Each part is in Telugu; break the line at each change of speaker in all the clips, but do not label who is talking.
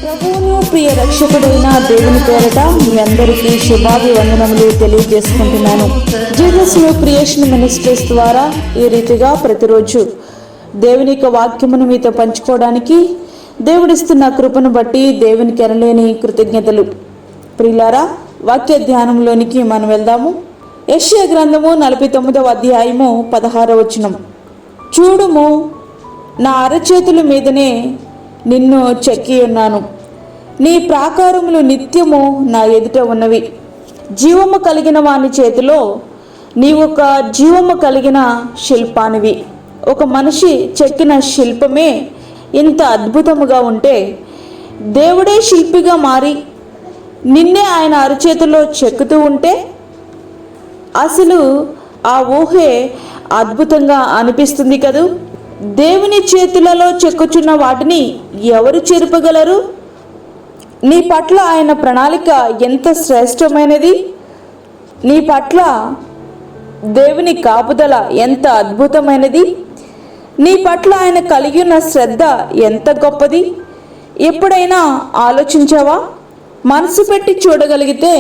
ప్రభువును ప్రియ రక్షకుడైన దేవుని పేరట మీ అందరికీ శుభాభివందనములు తెలియజేసుకుంటున్నాను. జీసస్ న్యూ క్రియేషన్ మినిస్ట్రీస్ ద్వారా ఈ రీతిగా ప్రతిరోజు దేవుని యొక్క వాక్యమును మీతో పంచుకోవడానికి దేవుడిస్తున్న కృపను బట్టి దేవునికి ఎనలేని కృతజ్ఞతలు. ప్రియులారా, వాక్య ధ్యానంలోనికి మనం వెళ్దాము. యెషయా గ్రంథము 49వ అధ్యాయము 16వ వచనం. చూడుము, నా అరచేతుల మీదనే నిన్ను చెక్కి ఉన్నాను, నీ ప్రాకారములు నిత్యము నా ఎదుట ఉన్నవి. జీవము కలిగిన వాని చేతిలో నీవు ఒక జీవము కలిగిన శిల్పానివి. ఒక మనిషి చెక్కిన శిల్పమే ఇంత అద్భుతముగా ఉంటే, దేవుడే శిల్పిగా మారి నిన్నే ఆయన అరచేతిలో చెక్కుతూ ఉంటే అసలు ఆ ఊహే అద్భుతంగా అనిపిస్తుంది కదూ. దేవుని చేతులలో చెక్కుచున్న వాటిని ఎవరు చెరపగలరు? నీ పట్ల ఆయన ప్రణాళిక ఎంత శ్రేష్టమైనది, నీ పట్ల దేవుని కాపుదల ఎంత అద్భుతమైనది, నీ పట్ల ఆయన కలిగి ఉన్న శ్రద్ధ ఎంత గొప్పది. ఎప్పుడైనా ఆలోచించావా? మనసు పెట్టి చూడగలిగితే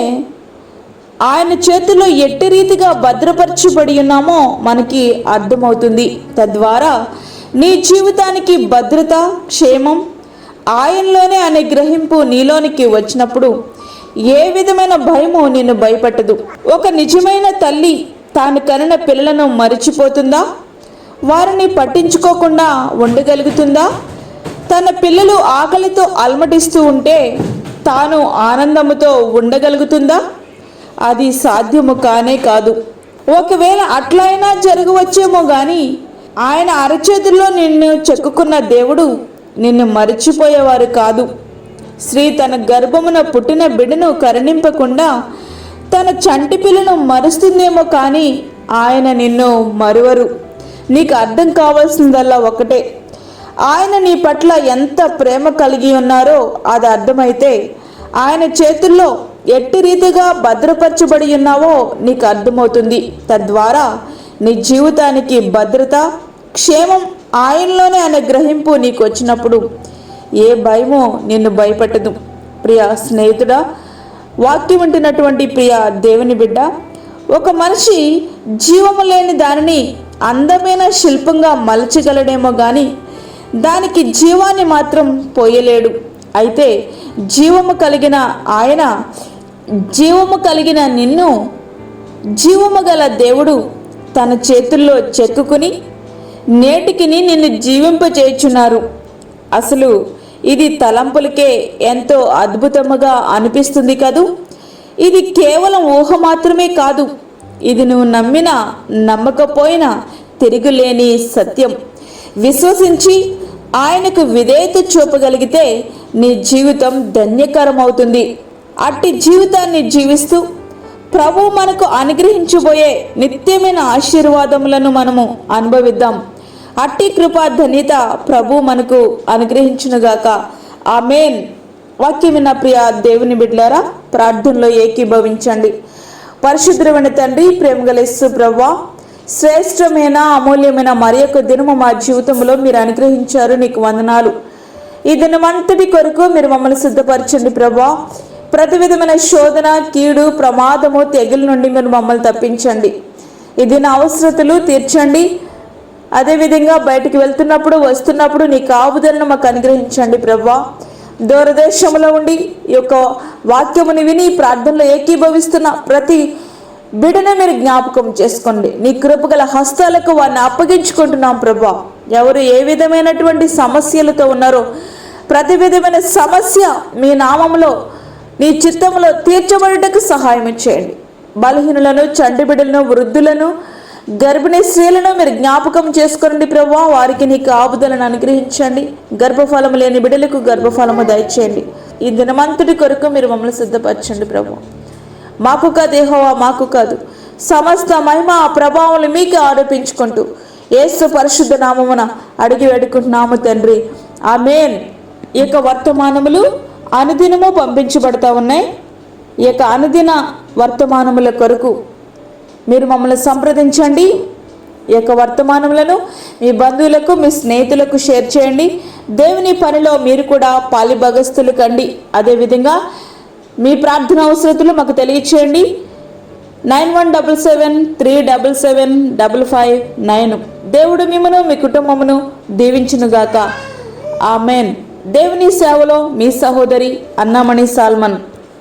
ఆయన చేతిలో ఎట్టి రీతిగా భద్రపరచబడి ఉన్నామో మనకి అర్థమవుతుంది. తద్వారా నీ జీవితానికి భద్రత, క్షేమం ఆయనలోనే అనే గ్రహింపు నీలోనికి వచ్చినప్పుడు ఏ విధమైన భయము నిన్ను భయపట్టదు. ఒక నిజమైన తల్లి తాను కనిన పిల్లలను మరిచిపోతుందా? వారిని పట్టించుకోకుండా ఉండగలుగుతుందా? తన పిల్లలు ఆకలితో అలమటిస్తూ ఉంటే తాను ఆనందముతో ఉండగలుగుతుందా? అది సాధ్యము కానే కాదు. ఒకవేళ అట్లయినా జరగవచ్చేమో గాని ఆయన అరచేతుల్లో నిన్ను చెక్కుకున్న దేవుడు నిన్ను మరిచిపోయేవారు కాదు. స్త్రీ తన గర్భమున పుట్టిన బిడ్డను కరుణింపకుండా తన చంటి పిల్లను మరుస్తుందేమో కానీ ఆయన నిన్ను మరువరు. నీకు అర్థం కావాల్సిందల్లా ఒకటే, ఆయన నీ పట్ల ఎంత ప్రేమ కలిగి ఉన్నారో అది అర్థమైతే ఆయన చేతుల్లో ఎట్టి రీతిగా భద్రపరచబడి ఉన్నావో నీకు అర్థమవుతుంది. తద్వారా నీ జీవితానికి భద్రత, క్షేమం ఆయనలోనే అనే గ్రహింపు నీకు వచ్చినప్పుడు ఏ భయమో నిన్ను భయపెట్టదు. ప్రియ స్నేహితుడా, వాక్యం వింటున్నటువంటి ప్రియ దేవుని బిడ్డ, ఒక మనిషి జీవము లేని దానిని అందమైన శిల్పంగా మలచగలడేమో కానీ దానికి జీవాన్ని మాత్రం పోయలేడు. అయితే జీవము కలిగిన ఆయన, జీవము కలిగిన నిన్ను జీవము గల దేవుడు తన చేతుల్లో చెక్కుకుని నేటికి నిన్ను జీవింపచేయుచున్నారు. అసలు ఇది తలంపులకే ఎంతో అద్భుతముగా అనిపిస్తుంది కదూ. ఇది కేవలం ఊహ మాత్రమే కాదు, ఇది నువ్వు నమ్మినా నమ్మకపోయినా తిరుగులేని సత్యం. విశ్వసించి ఆయనకు విధేయత చూపగలిగితే నీ జీవితం ధన్యకరమవుతుంది. అట్టి జీవితాన్ని జీవిస్తూ ప్రభు మనకు అనుగ్రహించబోయే నిత్యమైన ఆశీర్వాదములను మనము అనుభవిద్దాం. అట్టి కృపా ధన్యత ప్రభు మనకు అనుగ్రహించునుగాక. ఆమేన్. వాక్యం విన్న ప్రియ దేవుని బిడ్డలారా, ప్రార్థనలో ఏకీభవించండి. పరిశుద్ధమైన తండ్రి, ప్రేమగల యేసు ప్రభువా, శ్రేష్టమైన అమూల్యమైన మరి యొక్క దినము మా జీవితంలో మీరు అనుగ్రహించారు, నీకు వందనాలు. ఈ దినమంతటి కొరకు మీరు మమ్మల్ని సిద్ధపరచండి ప్రభువా. ప్రతి విధమైన శోధన, కీడు, ప్రమాదము, తెగుల నుండి మీరు మమ్మల్ని తప్పించండి. ఈ దిన అవసరతలు తీర్చండి. అదేవిధంగా బయటికి వెళ్తున్నప్పుడు వస్తున్నప్పుడు నీ కాపుదలను మాకు అనుగ్రహించండి ప్రభువా. దూరదేశంలో ఉండి ఈ యొక్క వాక్యముని విని ప్రార్థనలో ఏకీభవిస్తున్న ప్రతి బిడ్డను మీరు జ్ఞాపకం చేసుకోండి. నీ కృపగల హస్తాలకు వారిని అప్పగించుకుంటున్నాం ప్రభువా. ఎవరు ఏ విధమైనటువంటి సమస్యలతో ఉన్నారో ప్రతి విధమైన సమస్య మీ నామములో, నీ చిత్తంలో తీర్చబడుటకు సహాయం చేయండి. బలహీనులను, చంటి బిడ్డలను, వృద్ధులను, గర్భిణీ స్త్రీలను మీరు జ్ఞాపకం చేసుకోండి ప్రభువా. వారికి నీ కాపుదలను అనుగ్రహించండి. గర్భఫలము లేని బిడ్డలకు గర్భఫలము దయచేయండి. ఈ దినమంతటి కొరకు మీరు మమ్మల్ని సిద్ధపరచండి ప్రభువా. మాకు కాదు యెహోవా, మాకు కాదు, సమస్త మహిమ ప్రభావం మీకు ఆరోపించుకుంటూ యేసు పరిశుద్ధ నామమున అడిగి వేడుకుంటున్నాము తండ్రి. ఆమేన్. ఈ యొక్క వర్తమానములు అనుదినము పంపించబడతా ఉన్నాయి. ఈ యొక్క అనుదిన వర్తమానముల కొరకు మీరు మమ్మల్ని సంప్రదించండి. ఈ యొక్క వర్తమానములను మీ బంధువులకు, మీ స్నేహితులకు షేర్ చేయండి. దేవుని పనిలో మీరు కూడా పాలిభాగస్తులు కండి. అదేవిధంగా మీ ప్రార్థన అవసరతలు మాకు తెలియచేయండి. 9177377559. దేవుడు మిమ్మను, మీ కుటుంబమును దీవించునుగాక. ఆమెన్. దేవుని సేవలో మీ సహోదరి అన్నామణి సాల్మన్.